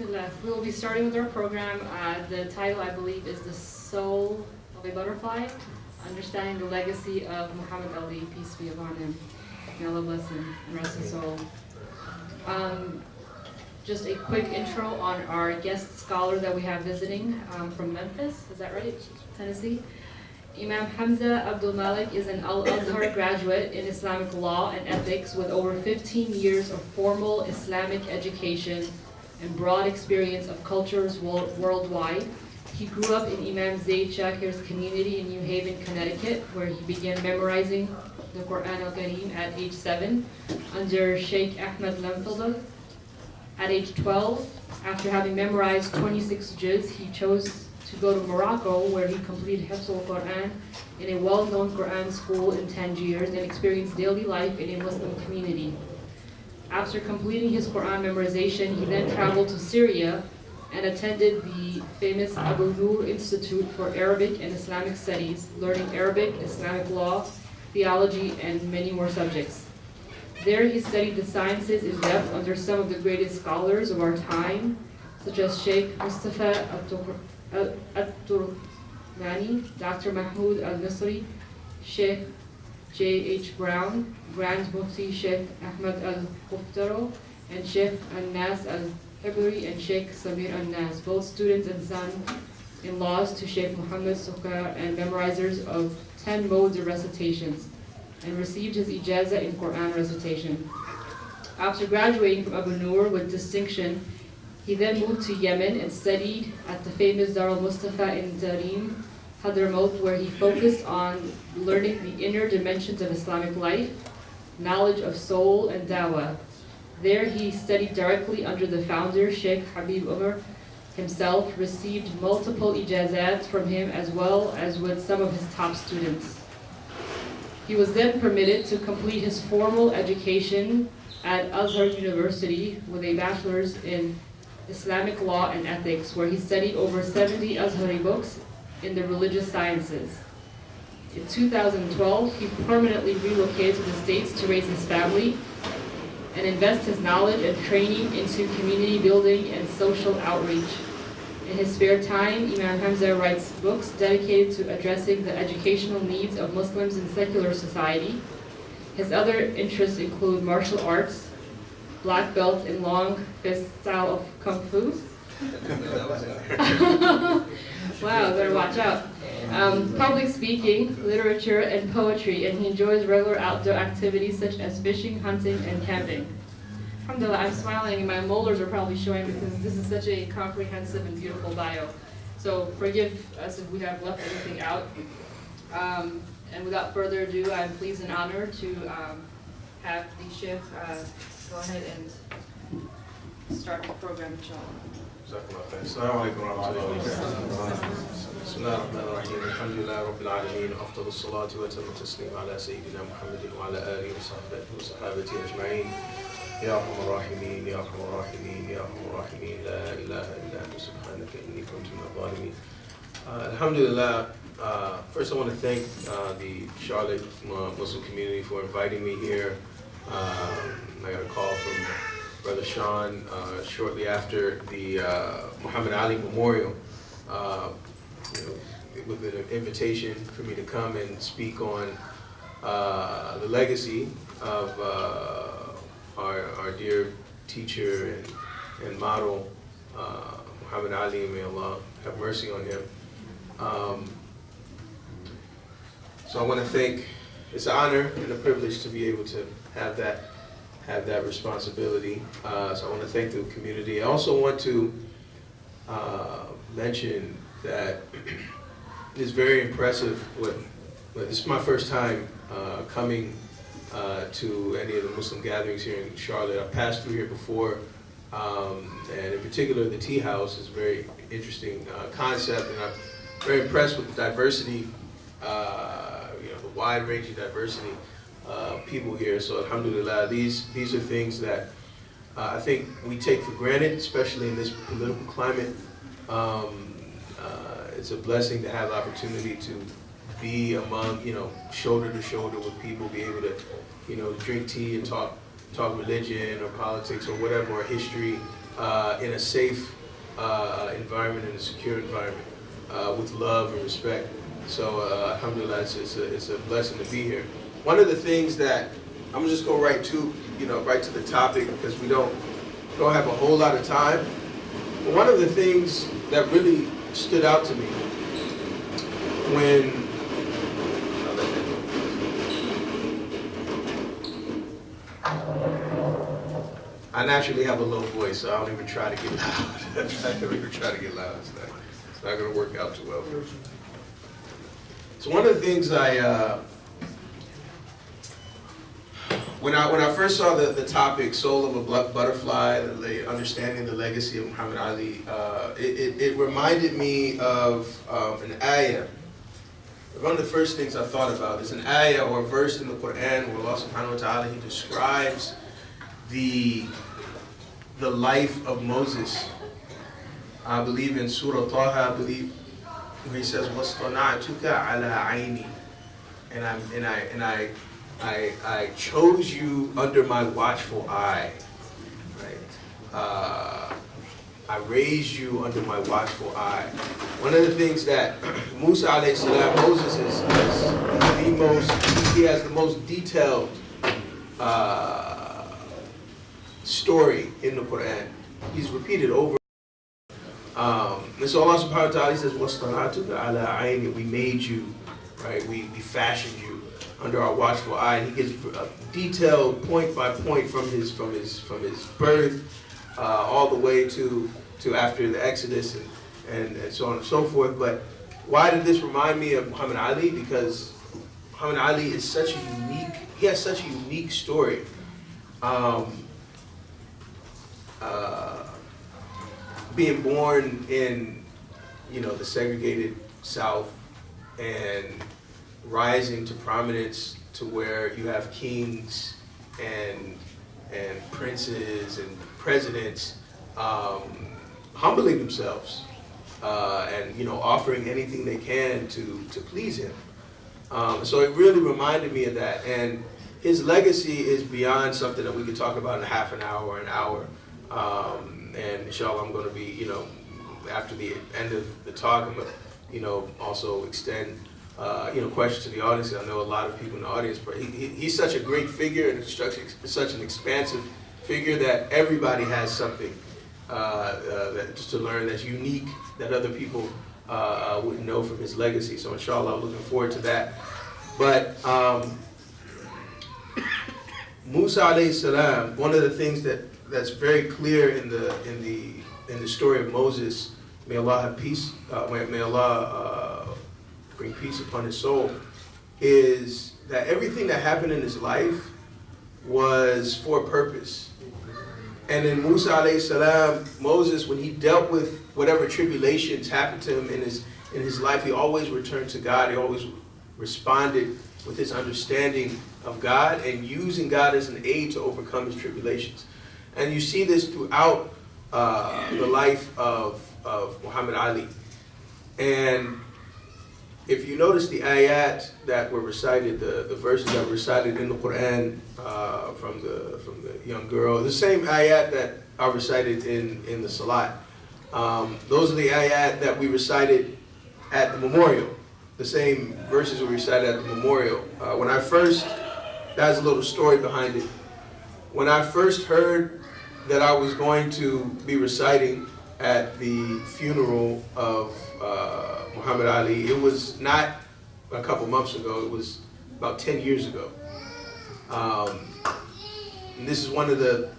Bismillah. We will be starting with our program. The title, I believe, is The Soul of a Butterfly, Understanding the Legacy of Muhammad Ali, peace be upon him. May Allah bless him and rest his soul. Just a quick intro on our guest scholar that we have visiting from Memphis, is that right? Tennessee. Imam Hamzah Abdul-Malik is an Al-Azhar graduate in Islamic Law and Ethics with over 15 years of formal Islamic education and broad experience of cultures worldwide. He grew up in Imam Zaid Shakir's community in New Haven, Connecticut, where he began memorizing the Qur'an al-Karim at age 7 under Shaik Ahmad Lamfadel. At age 12, after having memorized 26 juz, he chose to go to Morocco, where he completed Hifz of Qur'an in a well-known Qur'an school in Tangiers and experienced daily life in a Muslim community. After completing his Qur'an memorization, he then traveled to Syria and attended the famous Abu Nur Institute for Arabic and Islamic Studies, learning Arabic, Islamic law, theology, and many more subjects. There he studied the sciences in depth under some of the greatest scholars of our time, such as Sheikh Mustafa Al-Turkmani, Dr. Mahmoud Al-Misri, Sheikh J.H. Brown, Grand Mufti Shaik Ahmad Al-Muftaro, and Sheikh Al-Nas Al-Hibri and Sheikh Samir Al-Nas, both students and son-in-laws to Sheikh Muhammad Sukkar and memorizers of 10 modes of recitations, and received his ijazah in Qur'an recitation. After graduating from Abu Nur with distinction, he then moved to Yemen and studied at the famous Dar al-Mustafa in Tarim, Hadramaut, where he focused on learning the inner dimensions of Islamic life, knowledge of soul, and dawah. There he studied directly under the founder, Sheikh Habib Umar himself, received multiple ijazats from him as well as with some of his top students. He was then permitted to complete his formal education at Al-Azhar University with a bachelor's in Islamic Law and Ethics, where he studied over 70 Azhari books in the religious sciences. In 2012, he permanently relocated to the States to raise his family and invest his knowledge and training into community building and social outreach. In his spare time, Imam Hamzah writes books dedicated to addressing the educational needs of Muslims in secular society. His other interests include martial arts, black belt in long fist style of kung fu. Wow, better watch out. Public speaking, literature, and poetry, and he enjoys regular outdoor activities such as fishing, hunting, and camping. Alhamdulillah, I'm smiling and my molars are probably showing because this is such a comprehensive and beautiful bio. So forgive us if we have left anything out. And without further ado, I'm pleased and honored to have the Sheikh go ahead and start the program, inshallah. السلام عليكم ورحمة الله وبركاته. بسم الله الرحمن الرحيم. الحمد لله رب العالمين. أفضل الصلاة وأتم التسليم على سيدنا محمد وعلى آله وصحبه أجمعين. يا أرحم الراحمين يا أرحم الراحمين يا أرحم الراحمين لا إله إلا أنت سبحانك إني كنت من الظالمين. Alhamdulillah. First I want to thank the Charlotte Muslim community for inviting me here. I got a call from Brother Sean shortly after the Muhammad Ali Memorial with an invitation for me to come and speak on the legacy of our dear teacher and model, Muhammad Ali, may Allah have mercy on him. So I want to thank, it's an honor and a privilege to be able to have that responsibility. So I want to thank the community. I also want to mention that it's very impressive this is my first time coming to any of the Muslim gatherings here in Charlotte. I've passed through here before, and in particular the tea house is a very interesting concept, and I'm very impressed with the diversity, the wide-ranging diversity people here. So alhamdulillah, these are things that I think we take for granted, especially in this political climate. It's a blessing to have the opportunity to be among, shoulder to shoulder with people, be able to, drink tea and talk religion or politics or whatever, or history, in a safe environment, in a secure environment, with love and respect. So alhamdulillah, it's a blessing to be here. One of the things that I'm just going right to the topic, because we don't have a whole lot of time. But one of the things that really stood out to me when I naturally have a low voice, so I don't even try to get loud. I don't even try to get loud. It's not going to work out too well for me. So one of the things when I first saw the topic, Soul of a Butterfly, understanding the legacy of Muhammad Ali, it reminded me of an ayah. One of the first things I thought about is an ayah or a verse in the Qur'an where Allah subhanahu wa ta'ala, He describes the life of Moses. I believe in Surah Taha, where He says, وَاصْطَنَعْتُكَ عَلَىٰ عَيْنِي, and I chose you under my watchful eye, right? I raised you under my watchful eye. One of the things that Musa alayhi salam, Moses he has the most detailed story in the Quran. He's repeated over. And so Allah subhanahu wa ta'ala, He says, وَاصْطَنَعْتُكَ عَلَىٰ عَيْنِي, we made you, right? We fashioned you under our watchful eye. And He gives a detailed point by point from his birth all the way to after the Exodus and so on and so forth. But why did this remind me of Muhammad Ali? Because Muhammad Ali is he has such a unique story. Being born in, the segregated South and rising to prominence to where you have kings and princes and presidents humbling themselves and offering anything they can to please him. So it really reminded me of that. And his legacy is beyond something that we could talk about in half an hour or an hour. And inshallah, I'm going to be, after the end of the talk, I'm going to, also extend, questions to the audience. I know a lot of people in the audience, but he's such a great figure and such an expansive figure that everybody has something just to learn that's unique that other people wouldn't know from his legacy. So inshallah, I'm looking forward to that. But Musa alayhi salam, one of the things that's very clear in the story of Moses, may Allah have peace, may Allah bring peace upon his soul, is that everything that happened in his life was for a purpose. And in Musa alayhi salam, Moses, when he dealt with whatever tribulations happened to him in his life, he always returned to God. He always responded with his understanding of God and using God as an aid to overcome his tribulations. And you see this throughout the life of Muhammad Ali. And if you notice the ayat that were recited, the verses that were recited in the Quran from the young girl, the same ayat that are recited in the Salat, those are the ayat that we recited at the memorial. The same verses were recited at the memorial. That's a little story behind it. When I first heard that I was going to be reciting at the funeral of Muhammad Ali, it was not a couple months ago, it was about 10 years ago. And this is one of the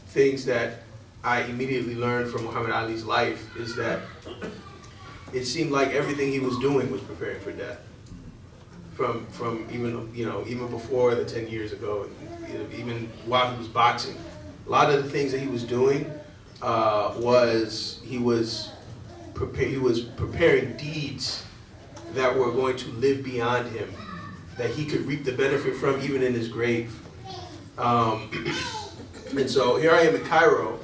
things that I immediately learned from Muhammad Ali's life, is that it seemed like everything he was doing was preparing for death. From even before the 10 years ago, even while he was boxing, a lot of the things that he was doing was preparing deeds that were going to live beyond him, that he could reap the benefit from even in his grave. And so here I am in Cairo,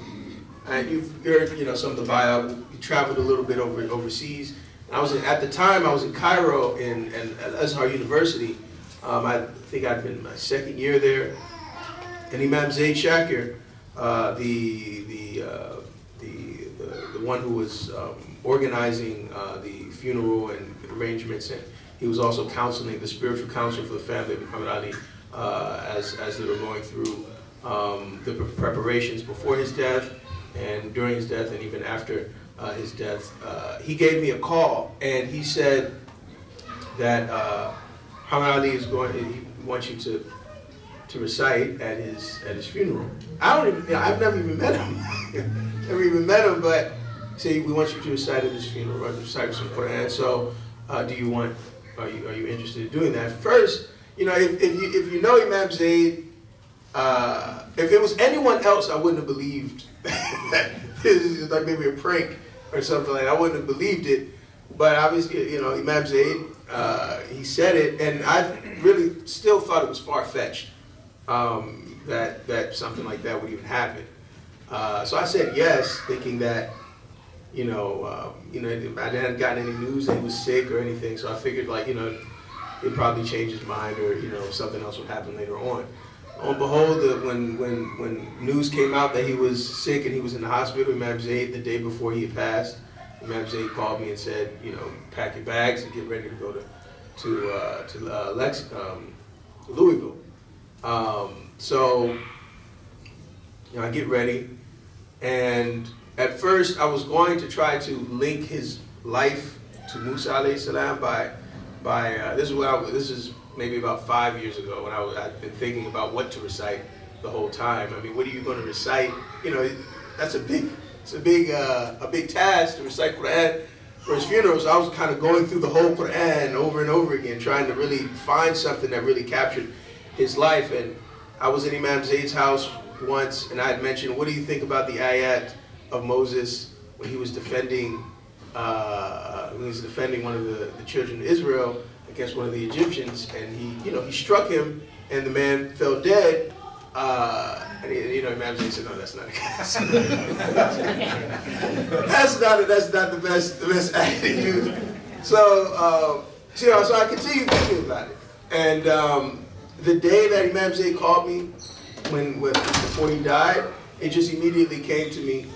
and you've heard some of the bio. We traveled a little bit overseas. At the time I was in Cairo in Al-Azhar University. I think I'd been my second year there, and Imam Zaid Shakir, the one who was organizing the funeral and arrangements, and he was also counseling, the spiritual counselor for the family of Muhammad Ali as they were going through the preparations before his death and during his death and even after his death. He gave me a call and he said that Muhammad Ali he wants you to recite at his funeral. I've never even met him. Never even met him, but say we want you to recite at his funeral, or recite some Qur'an. So, are you interested in doing that? First, if you know Imam Zaid, if it was anyone else, I wouldn't have believed that this is like maybe a prank or something like that. I wouldn't have believed it. But obviously, Imam Zaid, he said it, and I really still thought it was far-fetched that something like that would even happen. So I said yes, thinking that, I hadn't gotten any news that he was sick or anything, so I figured he'd probably change his mind or, something else would happen later on. Lo and behold, when news came out that he was sick and he was in the hospital, Imam Zaid, the day before he had passed, Imam Zaid called me and said, pack your bags and get ready to go to Louisville. So I get ready, and at first I was going to try to link his life to Musa alayhi salam by this is maybe about 5 years ago when I'd been thinking about what to recite the whole time. I mean, what are you going to recite? That's a big task to recite Qur'an for his funeral. So I was kind of going through the whole Qur'an over and over again, trying to really find something that really captured his life. And I was in Imam Zaid's house once, and I had mentioned, what do you think about the ayat of Moses when he was defending one of the children of Israel against one of the Egyptians, and he struck him, and the man fell dead. And Imam Zaid said, no, that's not the case. that's not the best ayat to use. So I continued thinking about it, and the day that Imam Zaid called me, before he died, it just immediately came to me,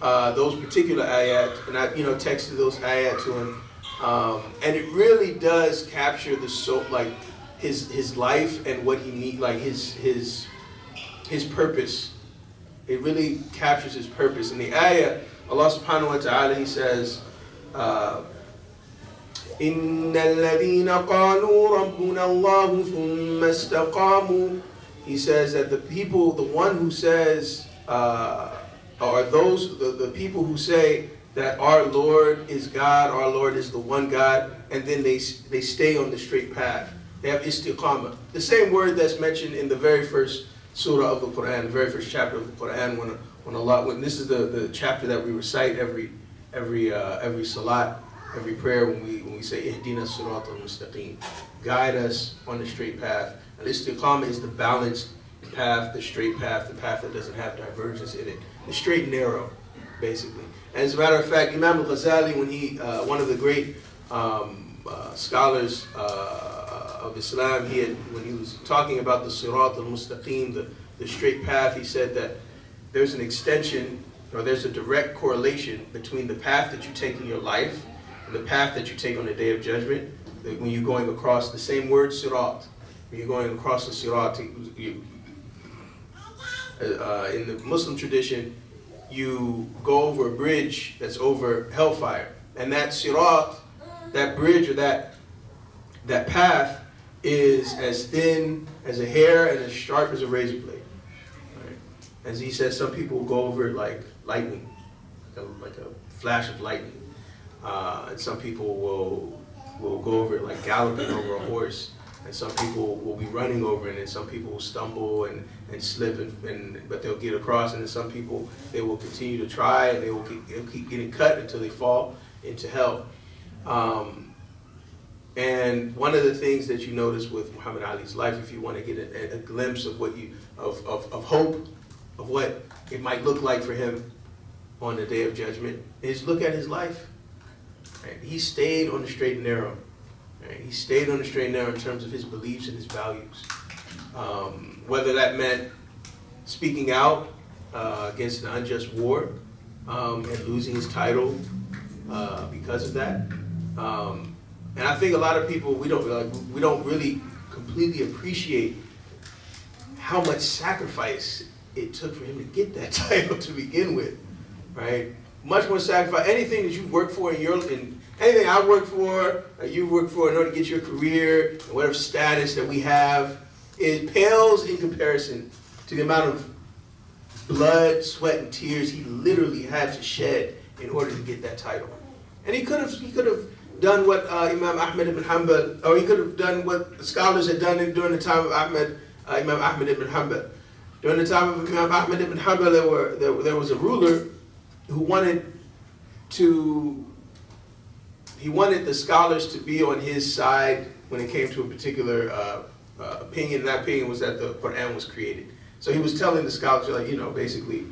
those particular ayat, and I texted those ayat to him, and it really does capture his life and what he needs, like his purpose. It really captures his purpose. In the ayah, Allah subhanahu wa ta'ala, he says, إِنَّ الَّذِينَ قَالُوا رَبُّنَا اللَّهُ ثُمَّ اسْتَقَامُوا. He says that the people, the one who says, are the people who say that our Lord is God, our Lord is the one God, and then they stay on the straight path. They have istiqamah. The same word that's mentioned in the very first surah of the Qur'an, the very first chapter of the Qur'an, when this is the chapter that we recite every salat, every prayer when we say Ihdina Siratal Mustaqim, guide us on the straight path. And istiqamah is the balanced path, the straight path, the path that doesn't have divergence in it, the straight and narrow, basically. And as a matter of fact, Imam al-Ghazali, when one of the great scholars of Islam, when he was talking about the Sirat al-Mustaqim, the straight path, he said that there's an extension, or there's a direct correlation between the path that you take in your life and the path that you take on the Day of Judgment. That when you're going across the same word, Sirat, when you're going across the Sirat, in the Muslim tradition, you go over a bridge that's over hellfire, and that Sirat, that bridge or that path, is as thin as a hair and as sharp as a razor blade. Right? As he says, some people go over it like lightning, like a flash of lightning, and some people will go over it like galloping over a horse, and some people will be running over it, and some people will stumble and slip, but they'll get across, and then some people, they will continue to try, and they'll keep getting cut until they fall into hell. And one of the things that you notice with Muhammad Ali's life, if you want to get a glimpse of of hope, of what it might look like for him on the Day of Judgment, is look at his life. Right? He stayed on the straight and narrow. Right? He stayed on the straight and narrow in terms of his beliefs and his values. Whether that meant speaking out against an unjust war and losing his title because of that. And I think a lot of people, we don't really completely appreciate how much sacrifice it took for him to get that title to begin with, right? Much more sacrifice. Anything that you work for in anything I work for, you work for in order to get your career, and whatever status that we have, it pales in comparison to the amount of blood, sweat, and tears he literally had to shed in order to get that title. And he could have done what Imam Ahmad ibn Hanbal, or he could have done what the scholars had done during the time of Imam Ahmad ibn Hanbal. During the time of Imam Ahmad ibn Hanbal, there was a ruler who wanted the scholars to be on his side when it came to a particular opinion. And that opinion was that the Qur'an was created. So he was telling the scholars, basically,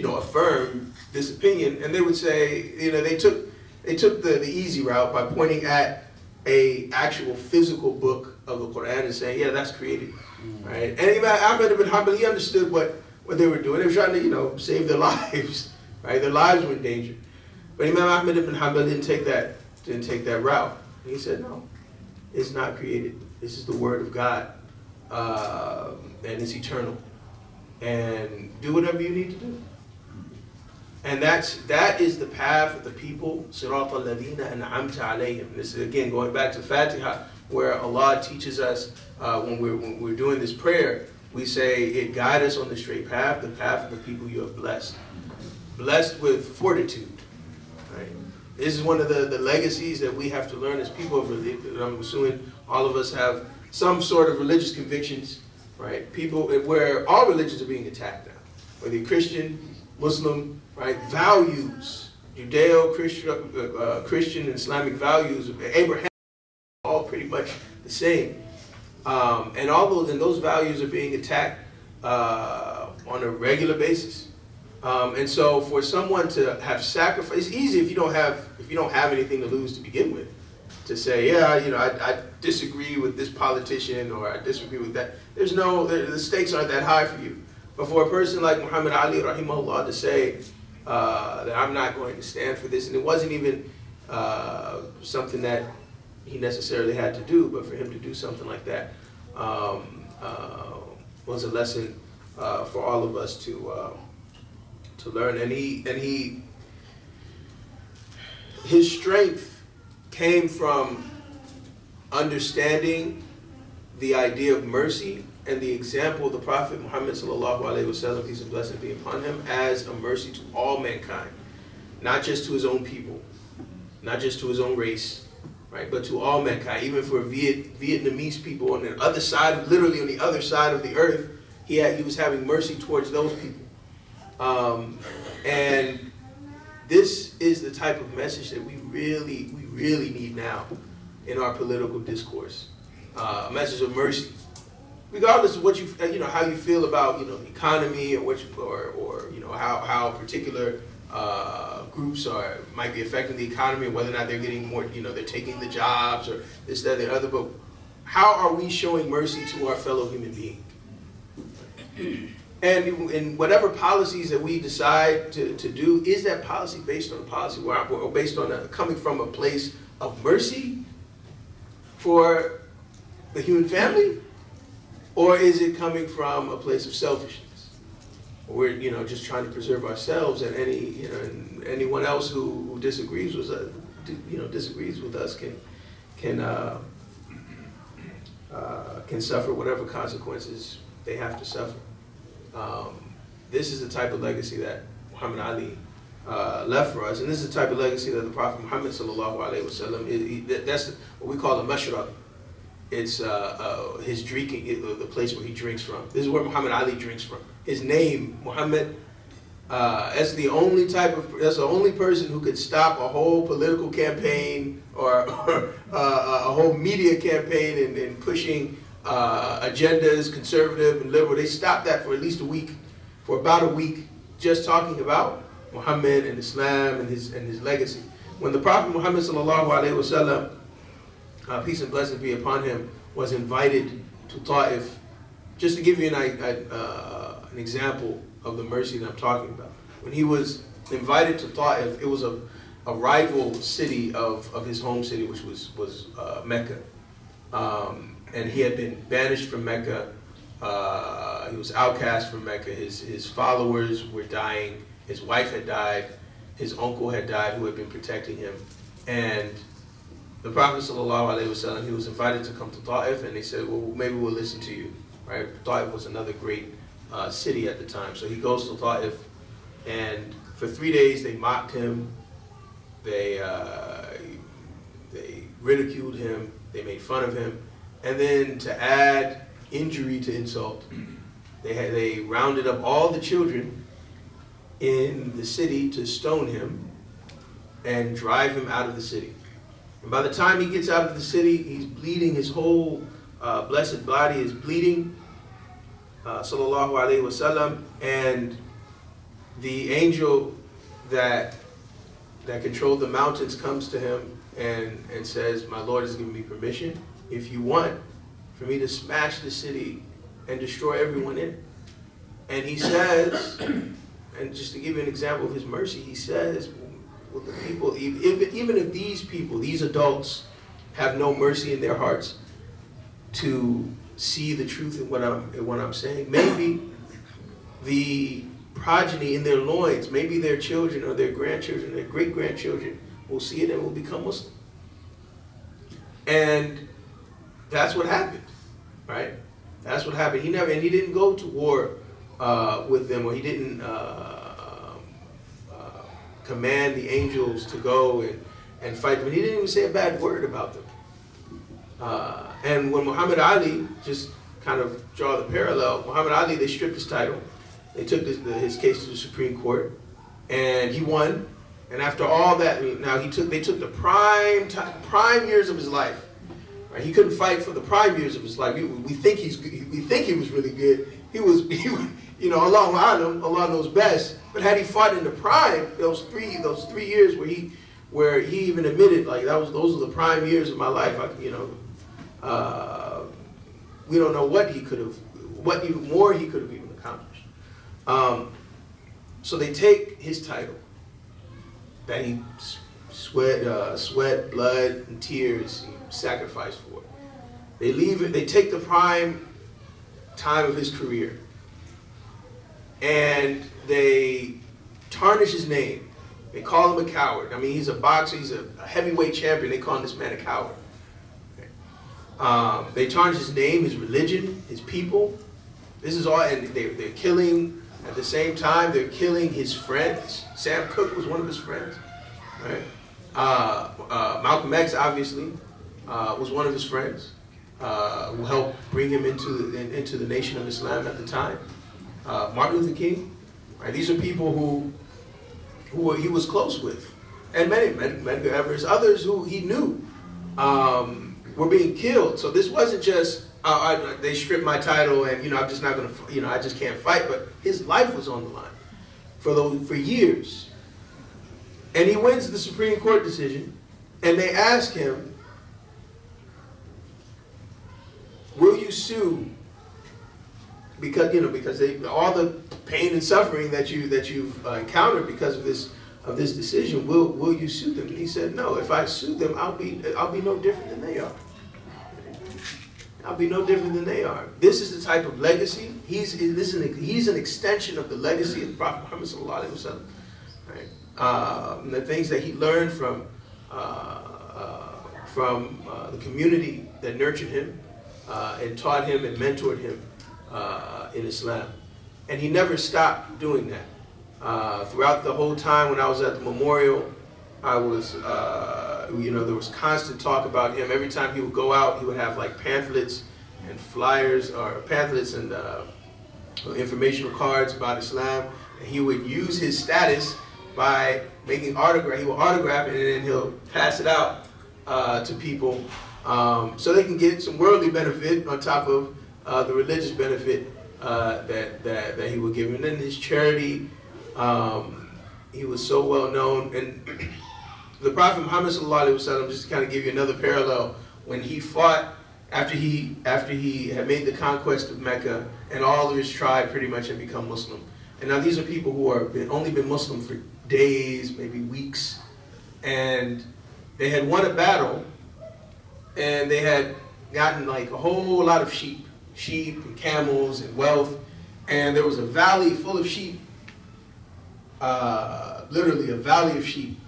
affirm this opinion. And they would say, they took the easy route by pointing at a actual physical book of the Qur'an and saying, yeah, that's created, right? And Imam Ahmad ibn Hanbal, he understood what they were doing. They were trying to, save their lives, right? Their lives were in danger. But Imam Ahmad ibn Hanbal didn't take that route. And he said, no, it's not created. This is the word of God, and it's eternal. And do whatever you need to do. And that is the path of the people, Sirat al-Ladina an'amta alayhim. This is again going back to Fatiha, where Allah teaches us when we're doing this prayer, we say, it guide us on the straight path, the path of the people you have blessed. Blessed with fortitude. Right? This is one of the legacies that we have to learn as people of religion. I'm assuming all of us have some sort of religious convictions, right? People where all religions are being attacked now, whether you're Christian, Muslim, right? Values, Judeo-Christian and Islamic values, Abraham, all pretty much the same. And those values are being attacked on a regular basis. And so for someone to have sacrificed, it's easy if you don't have anything to lose to begin with, to say, yeah, I disagree with this politician or I disagree with that. The stakes aren't that high for you. But for a person like Muhammad Ali, rahimahullah, to say that I'm not going to stand for this, and it wasn't even something that he necessarily had to do, but for him to do something like that was a lesson for all of us to learn. And his strength came from understanding the idea of mercy and the example of the Prophet Muhammad sallallahu alaihi wasallam, peace and blessings be upon him, as a mercy to all mankind, not just to his own people, not just to his own race, right, but to all mankind. Even for Vietnamese people on the other side, literally on the other side of the earth, he was having mercy towards those people. And this is the type of message that we really need now in our political discourse. A message of mercy, regardless of what how you feel about the economy or how particular groups might be affecting the economy, or whether or not they're getting more, they're taking the jobs or this, that, the other. But how are we showing mercy to our fellow human being? And in whatever policies that we decide to do, is that policy based on a policy or based on coming from a place of mercy for the human family? Or is it coming from a place of selfishness? We're just trying to preserve ourselves, and anyone else who disagrees with us can suffer whatever consequences they have to suffer. This is the type of legacy that Muhammad Ali left for us, and this is the type of legacy that the Prophet Muhammad sallallahu alaihi wasallam, that's what we call a mashrab. It's his drinking, the place where he drinks from. This is where Muhammad Ali drinks from. His name, Muhammad, that's the only person who could stop a whole political campaign or a whole media campaign in pushing agendas, conservative and liberal. They stopped that for at least a week, for about a week, just talking about Muhammad and Islam and his legacy. When the Prophet Muhammad sallallahu alaihi wasallam, peace and blessings be upon him, was invited to Ta'if, just to give you an example of the mercy that I'm talking about. When he was invited to Ta'if, it was a rival city of his home city, which was Mecca. And he had been banished from Mecca. He was outcast from Mecca. His followers were dying. His wife had died. His uncle had died who had been protecting him. And the Prophet ﷺ, he was invited to come to Ta'if, and they said, well, maybe we'll listen to you. Right? Ta'if was another great city at the time. So he goes to Ta'if, and for 3 days they mocked him. They ridiculed him. They made fun of him. And then to add injury to insult, they rounded up all the children in the city to stone him and drive him out of the city. And by the time he gets out of the city, he's bleeding. His whole blessed body is bleeding, sallallahu alaihi wasallam. And the angel that controlled the mountains comes to him and says, my Lord has given me permission, if you want, for me to smash the city and destroy everyone in it. And he says, and just to give you an example of his mercy, he says, well, the people, even if these people, these adults, have no mercy in their hearts to see the truth in what I'm saying, maybe the progeny in their loins, maybe their children or their grandchildren, their great-grandchildren will see it and will become Muslim. And that's what happened, right? That's what happened. He didn't go to war with them, or he didn't command the angels to go and fight them. He didn't even say a bad word about them. And when Muhammad Ali, just kind of draw the parallel, Muhammad Ali, they stripped his title. They took his case to the Supreme Court, and he won. And after all that, now they took the prime years of his life. Right? He couldn't fight for the prime years of his life. We think he was really good. He was, Allahu A'lam, Allah knows best. But had he fought in the prime, those three years where he even admitted, like, those are the prime years of my life. We don't know what even more he could have even accomplished. So they take his title that he sweat, blood, and tears, he sacrificed for. They leave it. They take the prime time of his career, and they tarnish his name. They call him a coward. I mean, he's a boxer. He's a heavyweight champion. They call this man a coward. They tarnish his name, his religion, his people. This is all, and they're killing. At the same time, they're killing his friends. Sam Cooke was one of his friends, right? Malcolm X, obviously, was one of his friends, who helped bring him into the Nation of Islam at the time. Martin Luther King, right? These are people who he was close with, and many Medgar Evers, others who he knew were being killed. So this wasn't just they stripped my title and I'm just not gonna I just can't fight. But his life was on the line for years, and he wins the Supreme Court decision, and they ask him, "Will you sue?" Because all the pain and suffering that you've encountered because of this decision, will you sue them? And he said, "No. If I sue them, I'll be no different than they are. I'll be no different than they are." This is the type of legacy. He's an extension of the legacy of the Prophet Muhammad sallallahu alaihi wasallam, right? And the things that he learned from the community that nurtured him and taught him and mentored him in Islam, and he never stopped doing that. Throughout the whole time when I was at the memorial, I was, there was constant talk about him. Every time he would go out, he would have like pamphlets and flyers, or pamphlets and informational cards about Islam. And he would use his status by making autograph. He will autograph it and then he'll pass it out to people so they can get some worldly benefit on top of the religious benefit that he would give him. And then his charity, he was so well known. And the Prophet Muhammad sallallahu alaihi wasallam, just to kind of give you another parallel, when he fought after he had made the conquest of Mecca, and all of his tribe pretty much had become Muslim. And now these are people who are only been Muslim for days, maybe weeks, and they had won a battle, and they had gotten like a whole lot of sheep and camels and wealth, and there was a valley full of sheep, literally a valley of sheep.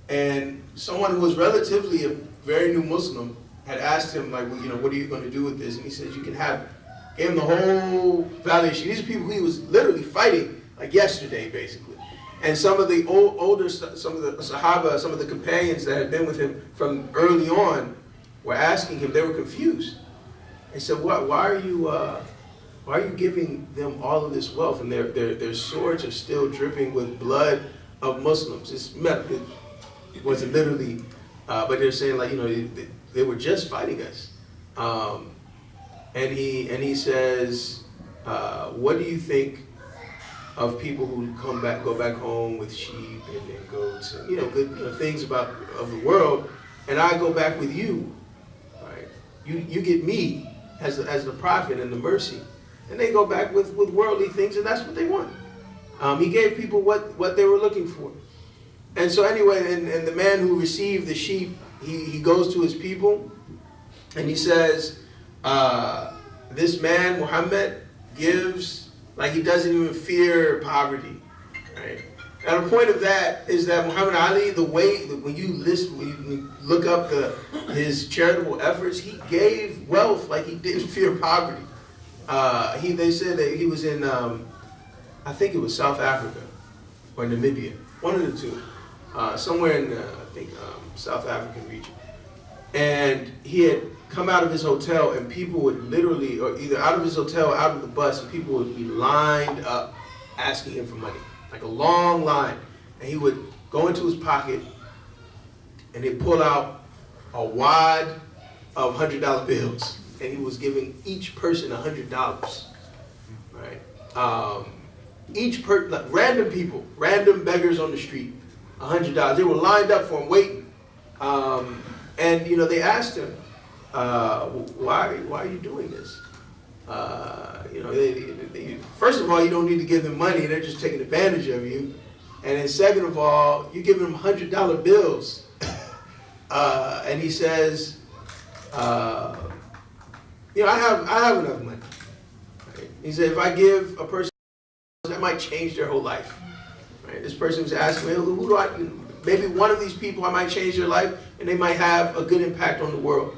And someone who was relatively a very new Muslim had asked him, like, well, what are you going to do with this? And he says, you can gave him the whole valley of sheep. These are people he was literally fighting like yesterday, basically. And some of the some of the Sahaba, some of the companions that had been with him from early on were asking him, they were confused. They said, why are you giving them all of this wealth? And their swords are still dripping with blood of Muslims. It wasn't literally, but they're saying, like, they were just fighting us. And he says, what do you think of people who go back home with sheep and goats and good things of the world, and I go back with you, right? You get me as the prophet and the mercy, and they go back with worldly things, and that's what they want. He gave people what they were looking for. And so anyway, and the man who received the sheep, he goes to his people, and he says, this man, Muhammad, gives like he doesn't even fear poverty, right? And the point of that is that Muhammad Ali, when you look up his charitable efforts, he gave wealth like he didn't fear poverty. They said that he was in, I think it was South Africa or Namibia, one of the two, somewhere in South African region. And he had come out of his hotel, and people would literally, or either out of his hotel or out of the bus, and people would be lined up asking him for money, like a long line. And he would go into his pocket, and he'd pull out a wad of $100 bills, and he was giving each person $100, right? Like random people, random beggars on the street, $100. They were lined up for him, waiting. And they asked him, why are you doing this? First of all, you don't need to give them money; they're just taking advantage of you. And then, second of all, you give them $100 bills. And he says, I have enough money. Right? He said, if I give a person, that might change their whole life. Right? This person was asking me, who do I? Maybe one of these people, I might change their life, and they might have a good impact on the world.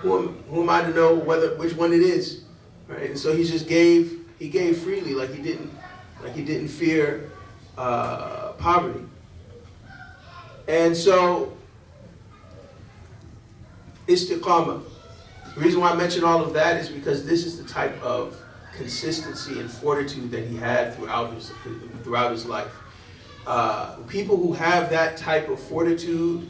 Who am I to know which one it is, right? And so he just gave freely, like he didn't fear poverty. And so istiqamah. The reason why I mention all of that is because this is the type of consistency and fortitude that he had throughout his life. People who have that type of fortitude,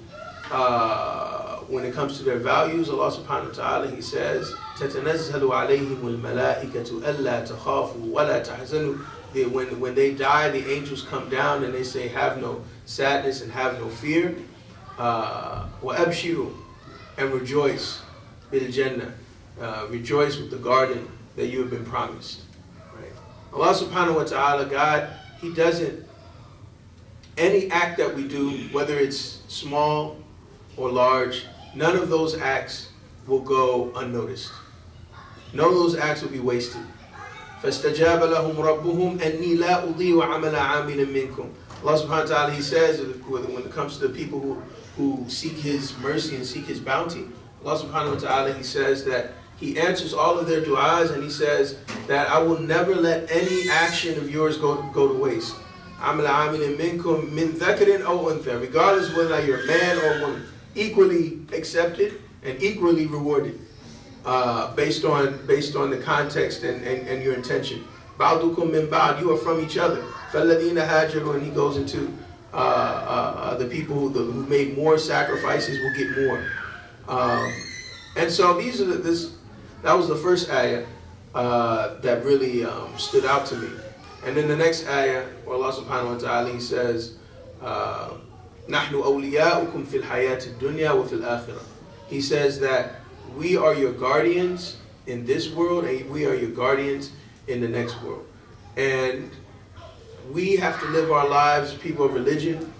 when it comes to their values, Allah subhanahu wa ta'ala, He says, تَتَنَزَّلُ عَلَيْهِمُ الْمَلَائِكَةُ أَلَّا تَخَافُوا وَلَا تَحْزَنُوا. When they die, the angels come down and they say, have no sadness and have no fear. وَأَبْشِرُوا, and rejoice bil-jannah. Rejoice with the garden that you have been promised. Right? Allah subhanahu wa ta'ala, God, He doesn't, any act that we do, whether it's small or large, none of those acts will go unnoticed. None of those acts will be wasted. فَاسْتَجَابَ لَهُمْ رَبُّهُمْ أَنِّي لَا أُضِيعُ عَمَلَ عَامِلٍ مِّنكُمْ. Allah subhanahu wa ta'ala, He says, when it comes to the people who seek His mercy and seek His bounty, Allah subhanahu wa ta'ala, He says that He answers all of their du'as, and He says that I will never let any action of yours go to waste. عَمَلَ عَامِلٍ مِّنكُمْ مِنْ ذَكَرٍ أَوْ أُنْثَىٰ, regardless of whether you're a man or a woman, equally accepted and equally rewarded, based on the context and your intention. بَعْضُكُم مِّن بَعْضٍ, you are from each other. فَالَّذِينَ هَاجَرُوا, and he goes into the people who made more sacrifices will get more. And so that was the first ayah that really stood out to me. And then the next ayah, where Allah subhanahu wa ta'ala, He says, نَحْنُ أَوْلِيَاؤُكُمْ فِي الْحَيَاةِ الدُّنْيَا وَفِي الْآخِرَةِ. He says that we are your guardians in this world, and we are your guardians in the next world. And we have to live our lives, people of religion,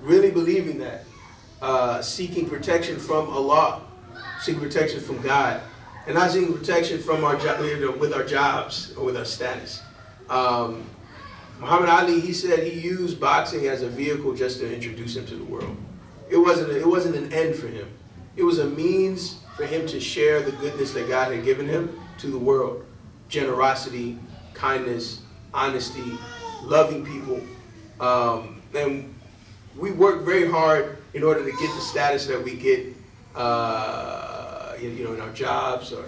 really believing that, seeking protection from Allah, seeking protection from God, and not seeking protection from our with our jobs or with our status. Muhammad Ali, he said he used boxing as a vehicle just to introduce him to the world. It wasn't an end for him. It was a means for him to share the goodness that God had given him to the world. Generosity, kindness, honesty, loving people. And we work very hard in order to get the status that we get, in our jobs or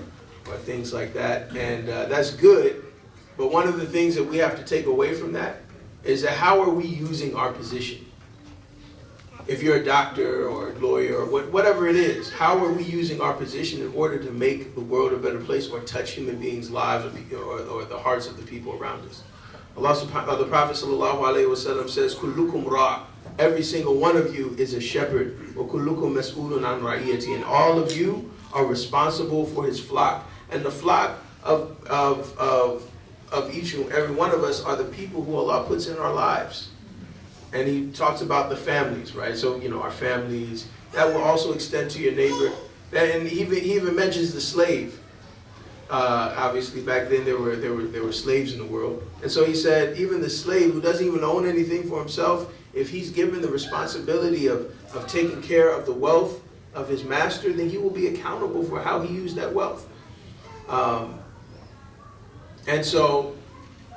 things like that. And that's good. But one of the things that we have to take away from that is that how are we using our position? If you're a doctor or a lawyer or whatever it is, how are we using our position in order to make the world a better place or touch human beings' lives or the hearts of the people around us? The Prophet ﷺ says, "Kullukum ra'," every single one of you is a shepherd. "Wa kullukum mas'ulun an ra'iyati," and all of you are responsible for his flock. And the flock of each and every one of us are the people who Allah puts in our lives. And he talks about the families, right? So, our families, that will also extend to your neighbor. And he even mentions the slave. Obviously, back then there were slaves in the world. And so he said, even the slave who doesn't even own anything for himself, if he's given the responsibility of taking care of the wealth of his master, then he will be accountable for how he used that wealth. And so,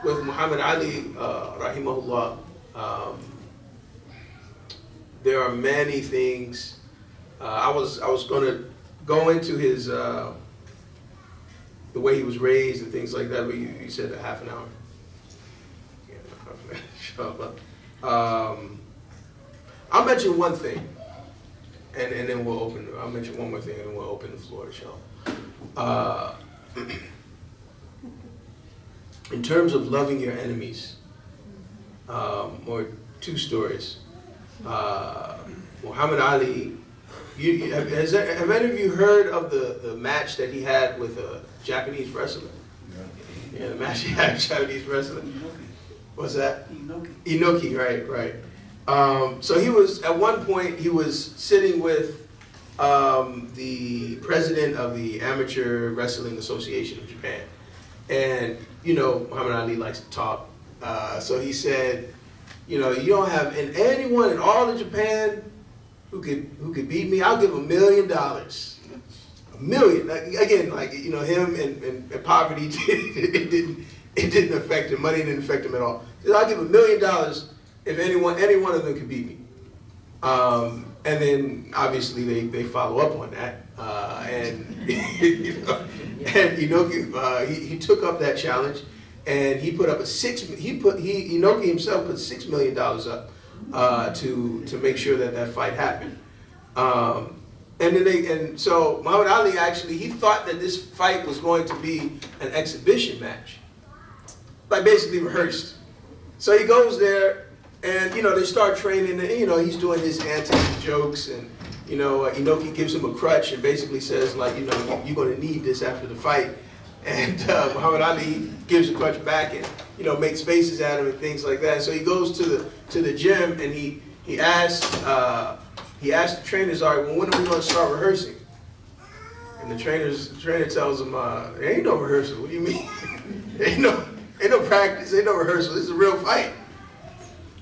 with Muhammad Ali, rahimahullah, there are many things. I was going to go into his the way he was raised and things like that, but you said a half an hour. I'll mention one thing, and then we'll open. I'll mention one more thing, and then we'll open the floor to show. In terms of loving your enemies, or two stories. Muhammad Ali, have any of you heard of the match that he had with a Japanese wrestler? Yeah, the match he had with a Japanese wrestler. What's that? Inoki, right. So he was, at one point, he was sitting with the president of the Amateur Wrestling Association of Japan. And, Muhammad Ali likes to talk. So he said, you don't have anyone in all of Japan who could beat me. I'll give $1 million. $1 million. Again, him and poverty, it didn't affect him. Money didn't affect him at all. He said, I'll give $1 million if any one of them could beat me. And then obviously they follow up on that. He took up that challenge. And he put up Inoki himself put $6 million up to make sure that fight happened. So Muhammad Ali actually, he thought that this fight was going to be an exhibition match, like basically rehearsed. So he goes there, and they start training, and he's doing his antics, jokes, and Inoki gives him a crutch and basically says you're going to need this after the fight. And Muhammad Ali gives the crutch back and makes faces at him and things like that. So he goes to the gym and he asks the trainers, all right, well, when are we going to start rehearsing? And the trainer tells him, there ain't no rehearsal. What do you mean? ain't no practice, ain't no rehearsal. This is a real fight.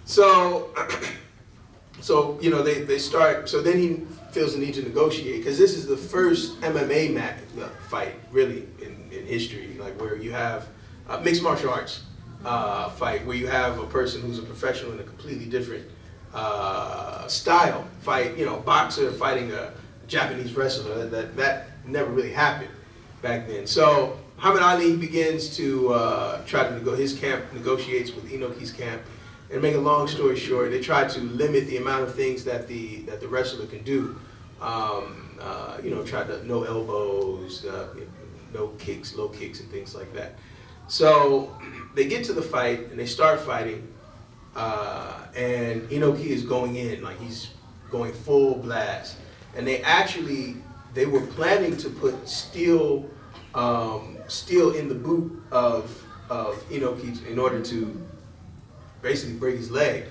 So they start. So then he feels the need to negotiate, because this is the first MMA fight really in history, where you have a mixed martial arts fight, where you have a person who's a professional in a completely different style fight. Boxer fighting a Japanese wrestler. That never really happened back then. So Muhammad Ali begins to try to his camp negotiates with Inoki's camp. And make a long story short, they try to limit the amount of things that the wrestler can do. Try to no elbows, no kicks, low kicks, and things like that. So they get to the fight and they start fighting, and Inoki is going in, he's going full blast. And they actually they were planning to put steel in the boot of Inoki in order to basically break his leg.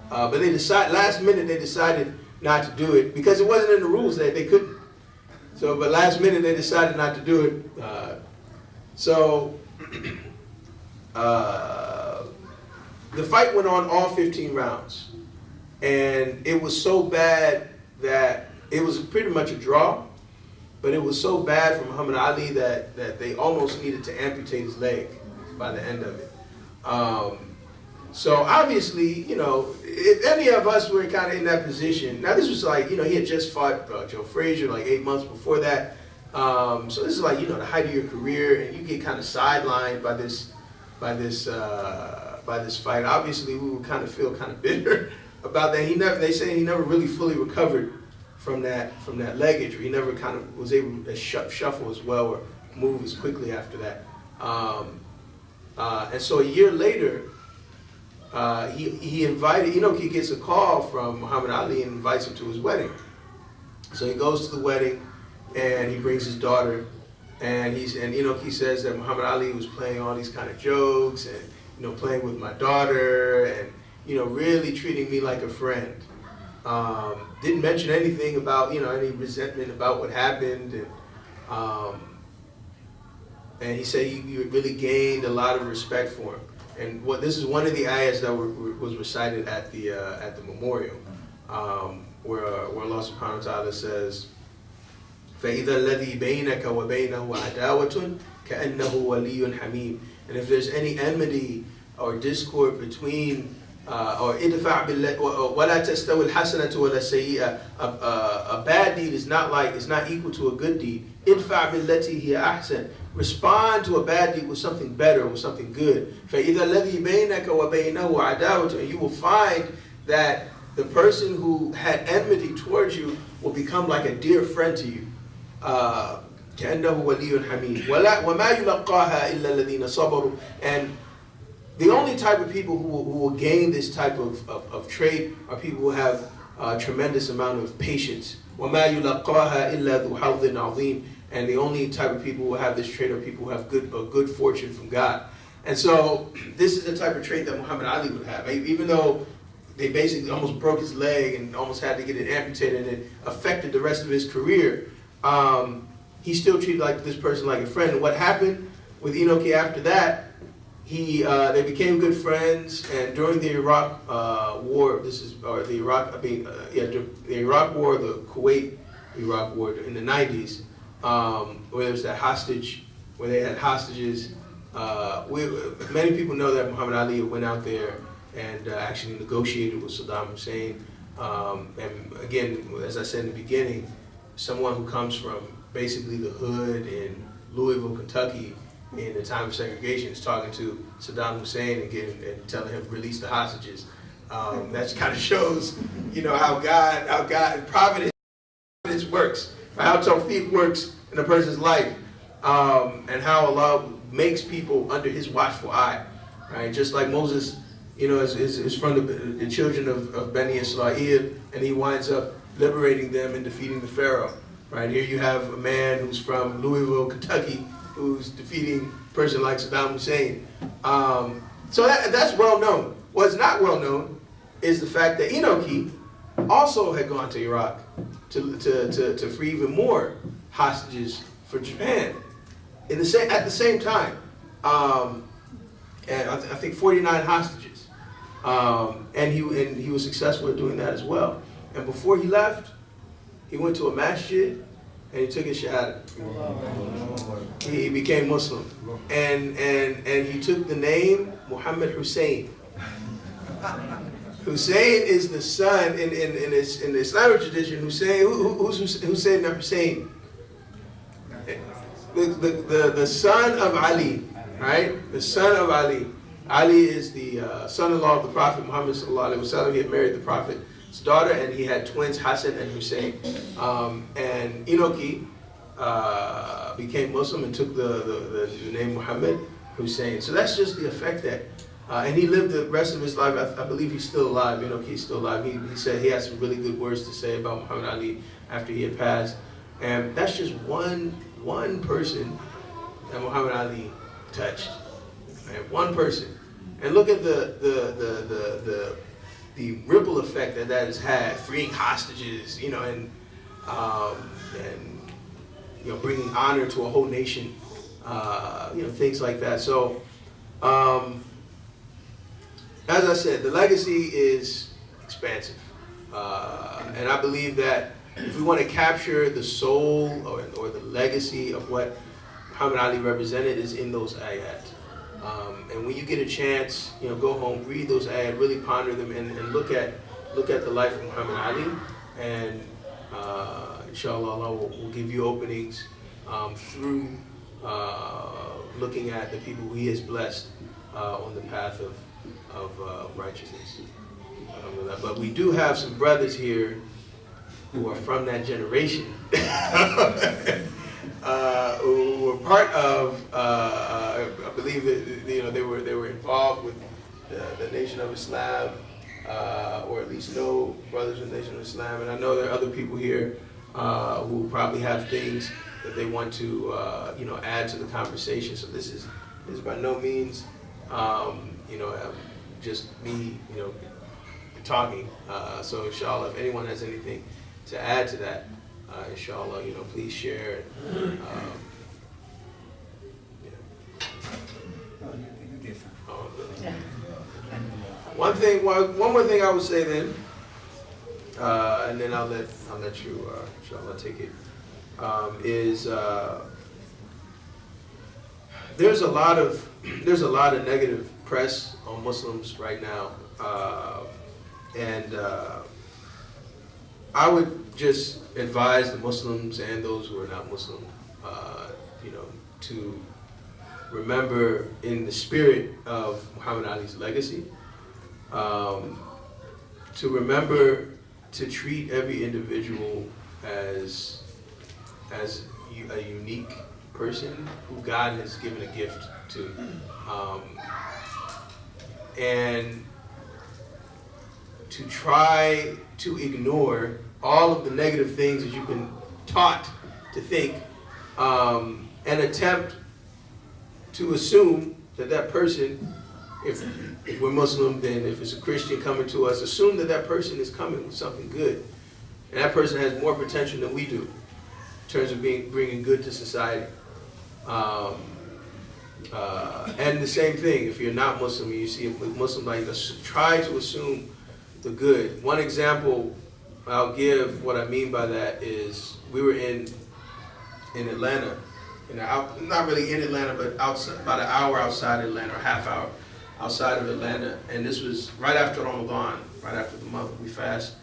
But they last minute they decided not to do it because it wasn't in the rules that they couldn't. So, but last minute they decided not to do it. The fight went on all 15 rounds. And it was so bad that it was pretty much a draw, but it was so bad for Muhammad Ali that they almost needed to amputate his leg by the end of it. So obviously, you know, if any of us were kind of in that position, now this was like, you know, he had just fought Joe Frazier like 8 months before that. So this is like, you know, the height of your career, and you get kind of sidelined by this fight. Obviously, we would kind of feel kind of bitter about that. They say he never really fully recovered from that leg injury. He never kind of was able to shuffle as well or move as quickly after that. And so a year later, he invited, he gets a call from Muhammad Ali and invites him to his wedding. So he goes to the wedding and he brings his daughter, and he says that Muhammad Ali was playing all these kind of jokes and, you know, playing with my daughter and, you know, really treating me like a friend. Didn't mention anything about, you know, any resentment about what happened, and he said he really gained a lot of respect for him. And this is one of the ayahs that was recited at the memorial, where Allah Subhanahu wa Taala says, فَإِذَا الَّذِي بَيْنَكَ وَبَيْنَهُ عَدَاوَةٌ كَأَنَّهُ وَلِيٌّ حَمِيمٌ. And if there's any enmity or discord between, or idfa' billah, وَلَا تَسْتَوِي الْحَسَنَةُ وَلَا السَّيِّئَةُ, a bad deed is not equal to a good deed. idfa' billati hiya ahsan. Respond to a bad deed with something better, with something good. فَإِذَا الَّذِي بَيْنَكَ وَبَيْنَهُ عَدَاوَةٌ. And you will find that the person who had enmity towards you will become like a dear friend to you. كَأَنَّهُ وَلِيٌّ حَمِيمٌ. وَمَا يُلَقَّاهَا إِلَّا الَّذِينَ صَبَرُوا. And the only type of people who will gain this type of trait are people who have a tremendous amount of patience. وَمَا يُلَقَّاهَا إِلَّا ذُو حَظٍّ عَظِيمٍ. And the only type of people who have this trait are people who have good fortune from God. And so this is the type of trait that Muhammad Ali would have. Even though they basically almost broke his leg and almost had to get it amputated, and it affected the rest of his career, he still treated this person like a friend. And what happened with Inoki after that, they became good friends. And during the Iraq War, the Iraq War, the Kuwait-Iraq War in the 90s, where there was that where they had hostages. Many people know that Muhammad Ali went out there and actually negotiated with Saddam Hussein. And again, as I said in the beginning, someone who comes from basically the hood in Louisville, Kentucky, in the time of segregation, is talking to Saddam Hussein and telling him release the hostages. That kind of shows, how God providence works, how tawfiq works in a person's life, and how Allah makes people under His watchful eye, right? Just like Moses, is from the children of Bani Israel, and he winds up liberating them and defeating the Pharaoh. Right here, you have a man who's from Louisville, Kentucky, who's defeating a person like Saddam Hussein. So that's well known. What's not well known is the fact that Inoki also had gone to Iraq to free even more hostages for Japan at the same time. And I think 49 hostages. And he was successful at doing that as well. And before he left, he went to a masjid and he took his shahada. He became Muslim. And he took the name Muhammad Hussein. Hussein is the son, in the Islamic tradition, Hussein, who's Hussein ibn Hussein? The son of Ali, right? The son of Ali. Ali is the son-in-law of the Prophet Muhammad sallallahu alaihi wasallam. He had married the Prophet's daughter, and he had twins, Hassan and Hussein. And Inoki became Muslim and took the name Muhammad Hussein. So that's just the effect that, and he lived the rest of his life. I believe he's still alive. Inoki's still alive. He said he had some really good words to say about Muhammad Ali after he had passed. And that's just one person that Muhammad Ali touched. Right? One person. And look at the ripple effect that has had, freeing hostages, you know, and you know, bringing honor to a whole nation, you know, things like that. So, as I said, the legacy is expansive, and I believe that if we want to capture the soul or the legacy of what Muhammad Ali represented, is in those ayat. And when you get a chance, you know, go home, read those ayat, really ponder them, and look at the life of Muhammad Ali, and inshallah, Allah will give you openings through looking at the people who He has blessed on the path of righteousness. But we do have some brothers here who are from that generation, who were part of. I believe that, you know, they were involved with the Nation of Islam, or at least know brothers in the Nation of Islam. And I know there are other people here who probably have things that they want to you know, add to the conversation. So this is by no means you know, just me, you know, talking. So inshallah, if anyone has anything to add to that, inshallah, you know, please share. One more thing I would say then, and then I'll let you, inshallah, take it. Is there's a lot of negative press on Muslims right now, and I would just advise the Muslims and those who are not Muslim, you know, to remember in the spirit of Muhammad Ali's legacy, to remember to treat every individual as a unique person who God has given a gift to, and to try to ignore all of the negative things that you've been taught to think, and attempt to assume that person, if we're Muslim, then if it's a Christian coming to us, assume that person is coming with something good. And that person has more potential than we do in terms of bringing good to society. And the same thing, if you're not Muslim and you see a Muslim like us, try to assume the good. One example I'll give, what I mean by that is, we were in Atlanta, not really in Atlanta, but outside, about an hour outside Atlanta, or half hour outside of Atlanta, and this was right after Ramadan, right after the month we fast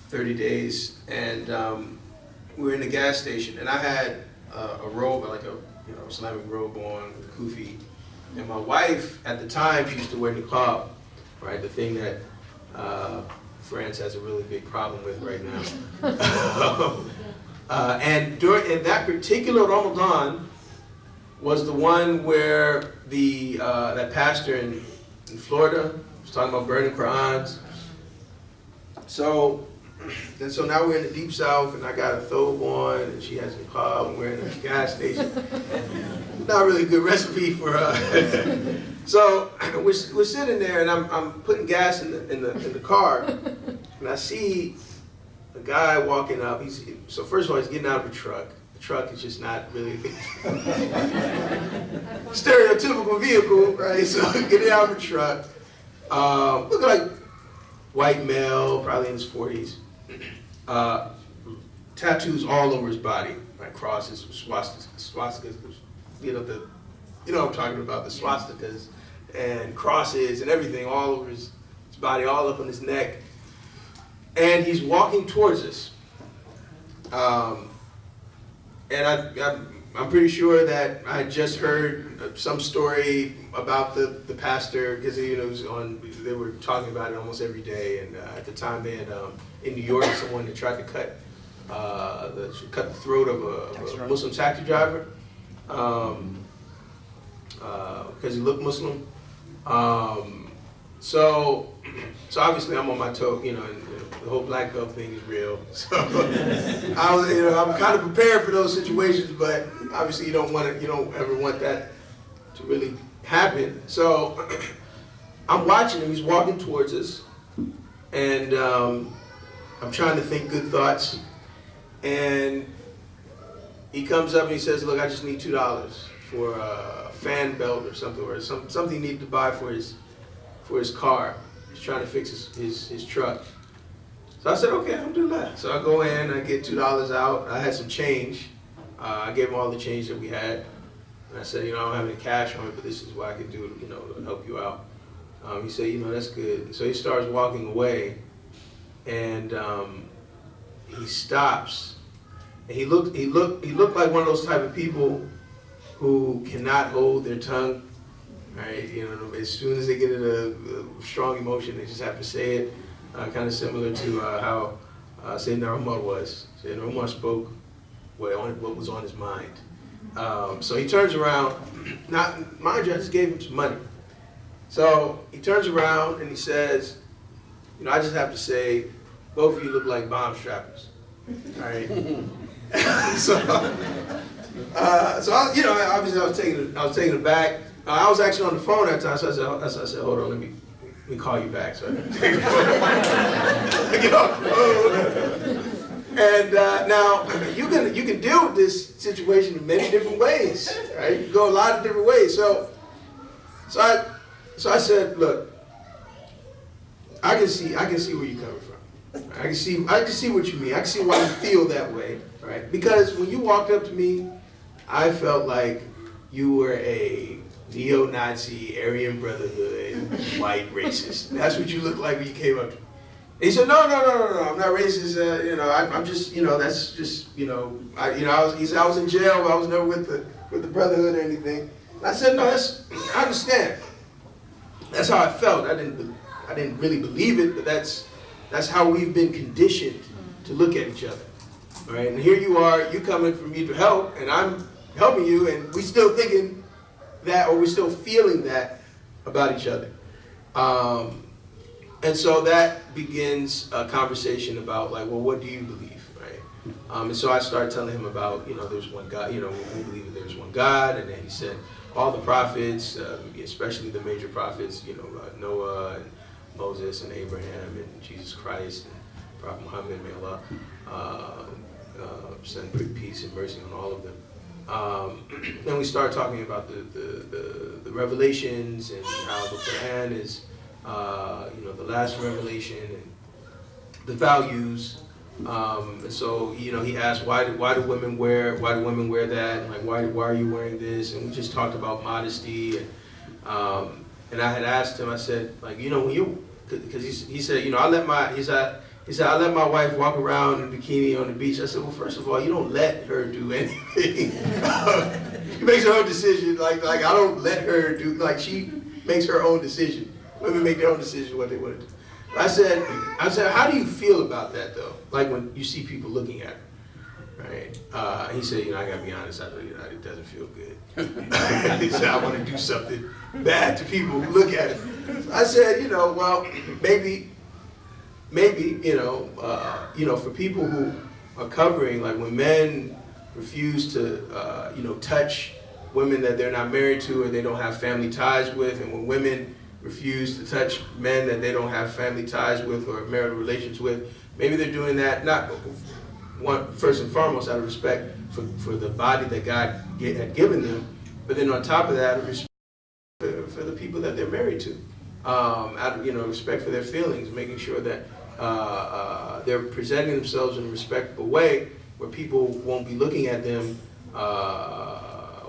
30 days, and we were in the gas station, and I had a robe, like a Islamic robe on with a kufi, and my wife at the time, she used to wear niqab, right, the thing that France has a really big problem with right now. And in that particular Ramadan was the one where that pastor in Florida was talking about burning Qur'ans. So now we're in the deep south, and I got a thobe on, and she has a niqab, and we're in a gas station. Not really a good recipe for So we're sitting there, and I'm putting gas in the car, and I see a guy walking up. So first of all, he's getting out of a truck. The truck is just not really stereotypical vehicle, right? So getting out of a truck, looking like white male, probably in his 40s. Tattoos all over his body, like crosses, swastikas, you know what I'm talking about, the swastikas and crosses and everything all over his body, all up on his neck. And he's walking towards us. And I'm pretty sure that I just heard some story about the pastor, because they were talking about it almost every day. And at the time, they had in New York someone that tried to cut the throat of a Muslim taxi driver because he looked Muslim. So obviously I'm on my toe, and the whole black belt thing is real. So I'm kind of prepared for those situations, but obviously you don't ever want that to really happen. So I'm watching him, he's walking towards us, and I'm trying to think good thoughts, and he comes up and he says, look, I just need $2 for a fan belt or something, or something he needed to buy for his car. He's trying to fix his truck. So I said, okay, I'll do that. So I go in, I get $2 out. I had some change. I gave him all the change that we had. And I said, I don't have any cash on me, but this is what I can do, to help you out. He said, that's good. So he starts walking away, and he stops. And he looked like one of those type of people who cannot hold their tongue. Right? As soon as they get in a strong emotion, they just have to say it. Kind of similar to how Sayyidina Umar was. Sayyidina Umar spoke what was on his mind. So he turns around. Mind you, I just gave him some money. So he turns around and he says, I just have to say, both of you look like bomb strappers. All right. So obviously I was taken aback. I was actually on the phone that time, so I said, hold on, let me call you back. So I take the phone. I get off the phone. And now you can deal with this situation in many different ways, right? You can go a lot of different ways. So I said, look, I can see where you're coming from. I can see what you mean. I can see why you feel that way, right? Because when you walked up to me, I felt like you were a neo-Nazi, Aryan Brotherhood, white racist. That's what you looked like when you came up to me. And he said, no, I'm not racist. I'm just, that's just, he said I was in jail, but I was never with the Brotherhood or anything. And I said, no, I understand. That's how I felt. I didn't really believe it, but that's how we've been conditioned to look at each other. All right, and here you are, you coming for me to help, and I'm helping you, and we still thinking that, or we're still feeling that about each other. And so that begins a conversation about, like, well, what do you believe, right? And so I started telling him about, there's one God, we believe that there's one God, and then he said all the prophets, especially the major prophets, Noah and Moses and Abraham and Jesus Christ and Prophet Muhammad, may Allah send peace and mercy on all of them. Then we start talking about the revelations and how the Qur'an is, the last revelation and the values. And so, he asked, why do women wear that? And like, why are you wearing this? And we just talked about modesty. And I had asked him, I said, like, when you, because he said, I let my wife walk around in a bikini on the beach. I said, well, first of all, you don't let her do anything. She makes her own decision. Like I don't let her do, like she makes her own decision. Women make their own decision what they want to do. I said, how do you feel about that though? Like when you see people looking at her, right? He said, I gotta be honest, it doesn't feel good. He said, I want to do something bad to people who look at it. I said, well, maybe, for people who are covering, like when men refuse to, touch women that they're not married to or they don't have family ties with, and when women refuse to touch men that they don't have family ties with or marital relations with, maybe they're doing that not first and foremost out of respect for the body that God had given them, but then on top of that, respect for the people that they're married to, out of respect for their feelings, making sure that they're presenting themselves in a respectful way where people won't be looking at them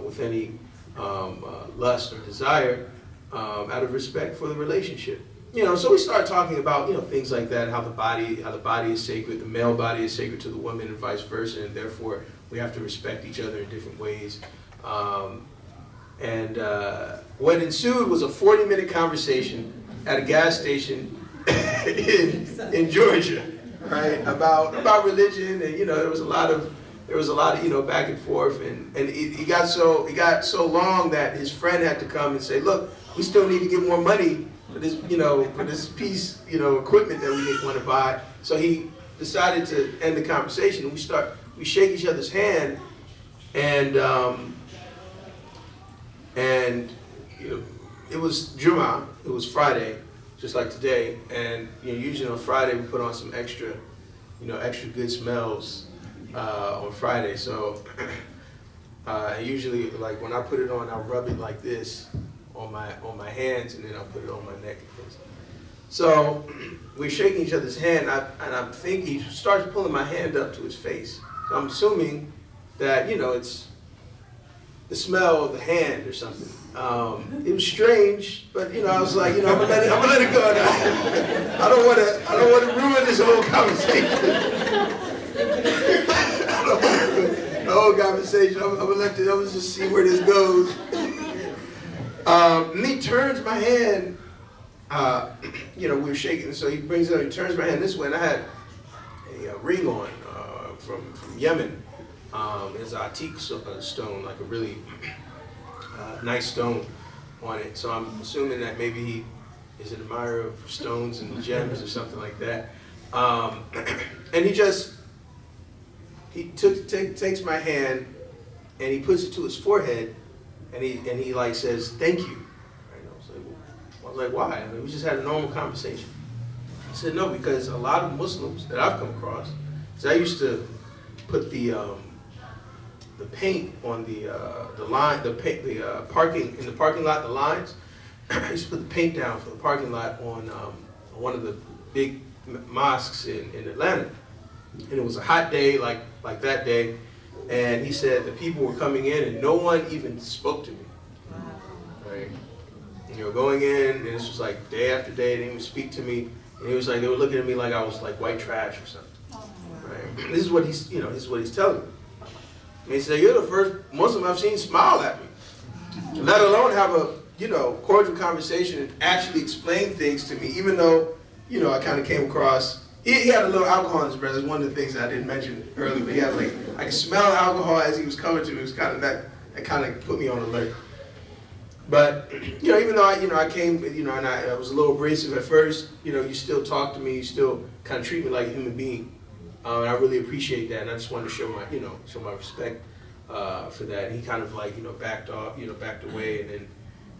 with any lust or desire, out of respect for the relationship. So we start talking about things like that, how the body is sacred, the male body is sacred to the woman, and vice versa, and therefore we have to respect each other in different ways. And what ensued was a 40-minute conversation at a gas station in Georgia, right? About religion, and there was a lot of back and forth, and it got so long that his friend had to come and say, look, we still need to get more money this piece, equipment that we want to buy. So he decided to end the conversation, and we shake each other's hand, and it was Jummah, it was Friday, just like today, and usually on Friday we put on some extra good smells on Friday. So usually, like when I put it on, I'll rub it like this on my hands, and then I'll put it on my neck and things. So we're shaking each other's hand, and I think he starts pulling my hand up to his face. So I'm assuming that it's the smell of the hand or something. It was strange, but I was like, I'm gonna let it go now. I don't want to ruin this whole conversation. I don't want to ruin the whole conversation. I'm gonna just see where this goes. And he turns my hand. We were shaking, so he brings it up. He turns my hand this way, and I had a ring on from Yemen. It's an antique stone, like a really nice stone on it. So I'm assuming that maybe he is an admirer of stones and gems or something like that. And he takes my hand and he puts it to his forehead, and he like says, "Thank you." Right? I was like, why? I mean, we just had a normal conversation. He said, no, because a lot of Muslims that I've come across, so I used to put the paint on the parking lot, the lines. I used to put the paint down for the parking lot on one of the big mosques in Atlanta, and it was a hot day like that day, and he said the people were coming in and no one even spoke to me. Right? Going in, and this was like day after day, they didn't even speak to me, and he was like, they were looking at me like I was like white trash or something. Right? This is what he's telling me. And he said, "You're the first Muslim I've seen smile at me, let alone have a cordial conversation and actually explain things to me, even though I kind of came across." He had a little alcohol in his breath. That's one of the things that I didn't mention earlier. But he had I could smell alcohol as he was coming to me. It was kind of that kind of put me on alert. But even though I came, and I was a little abrasive at first, you still talk to me. You still kind of treat me like a human being. And I really appreciate that, and I just wanted to show my respect for that. And he kind of backed off, backed away, and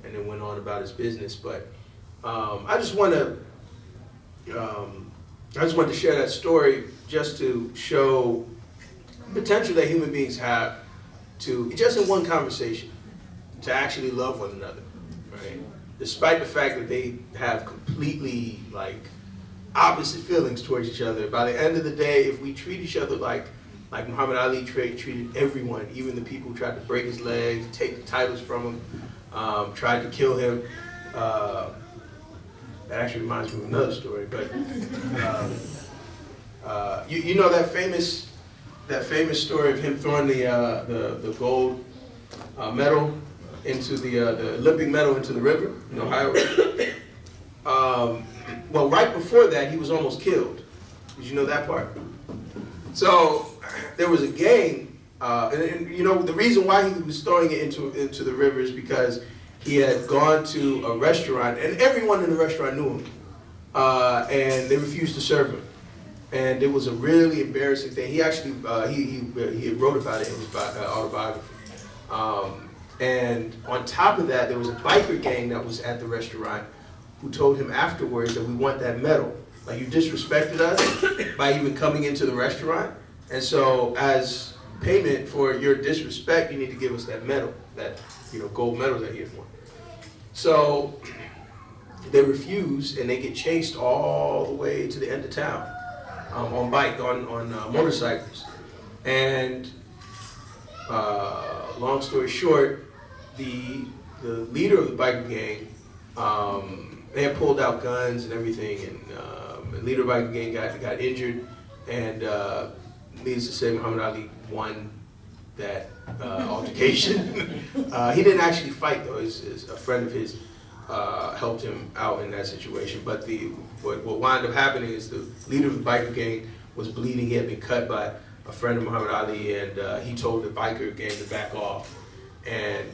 then went on about his business. But I just wanted to share that story just to show the potential that human beings have to, just in one conversation, to actually love one another, right? Despite the fact that they have completely opposite feelings towards each other. By the end of the day, if we treat each other like Muhammad Ali treated everyone, even the people who tried to break his legs, take the titles from him, tried to kill him. That actually reminds me of another story, but you know that famous story of him throwing the gold medal into the Olympic medal into the river in Ohio. Well, right before that, he was almost killed. Did you know that part? So there was a gang, and the reason why he was throwing it into the river is because he had gone to a restaurant, and everyone in the restaurant knew him, and they refused to serve him. And it was a really embarrassing thing. He actually he wrote about it in his autobiography. And on top of that, there was a biker gang that was at the restaurant who told him afterwards that we want that medal. Like, you disrespected us by even coming into the restaurant, and so as payment for your disrespect, you need to give us that medal, that gold medal that you had won. So they refuse, and they get chased all the way to the end of town on motorcycles. And long story short, the leader of the biker gang, they had pulled out guns and everything, and the leader of the biker gang got injured, and needless to say, Muhammad Ali won that altercation. He didn't actually fight though. A friend of his helped him out in that situation. But what wound up happening is the leader of the biker gang was bleeding. He had been cut by a friend of Muhammad Ali, and he told the biker gang to back off. And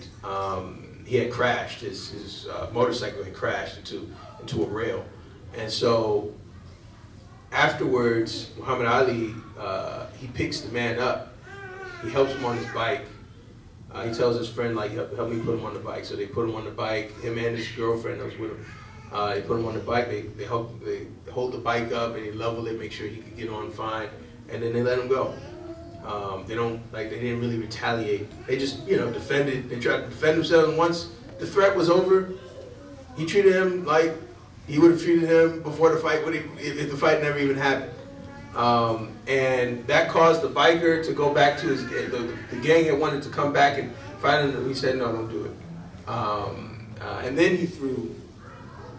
he had crashed. His motorcycle had crashed into a rail. And so afterwards, Muhammad Ali, he picks the man up. He helps him on his bike. He tells his friend, like, help me put him on the bike. So they put him on the bike, him and his girlfriend that was with him. They put him on the bike, they hold the bike up and they level it, make sure he could get on fine, and then they let him go. They didn't really retaliate. They just, defended, they tried to defend themselves, and once the threat was over, he treated him like he would have treated him before the fight, if the fight never even happened. And that caused the biker to go back to the gang had wanted to come back and fight him, and he said, no, don't do it. And then he threw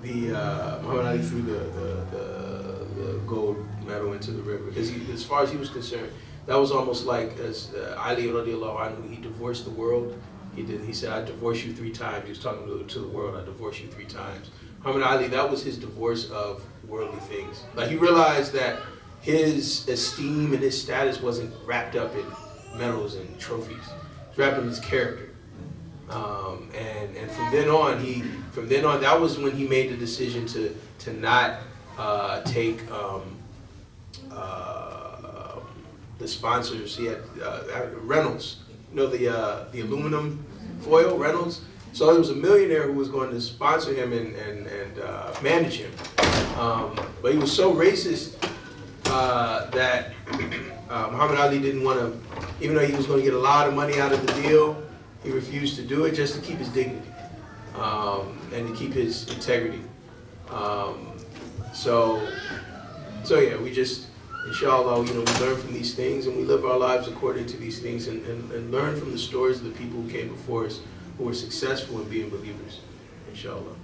Muhammad Ali threw the gold medal into the river, because as far as he was concerned, that was almost like, as Ali radiallahu anhu, he divorced the world. He said, I divorce you 3 times. He was talking to the world, I divorce you 3 times. Muhammad Ali, that was his divorce of worldly things. Like, he realized that his esteem and his status wasn't wrapped up in medals and trophies. It was wrapped in his character. And from then on, that was when he made the decision to not take the sponsors. He had Reynolds, the aluminum foil, Reynolds. So it was a millionaire who was going to sponsor him and manage him. But he was so racist that Muhammad Ali didn't want to, even though he was going to get a lot of money out of the deal, he refused to do it just to keep his dignity and to keep his integrity. So yeah, we just, inshallah, we learn from these things and we live our lives according to these things and learn from the stories of the people who came before us who were successful in being believers, inshallah.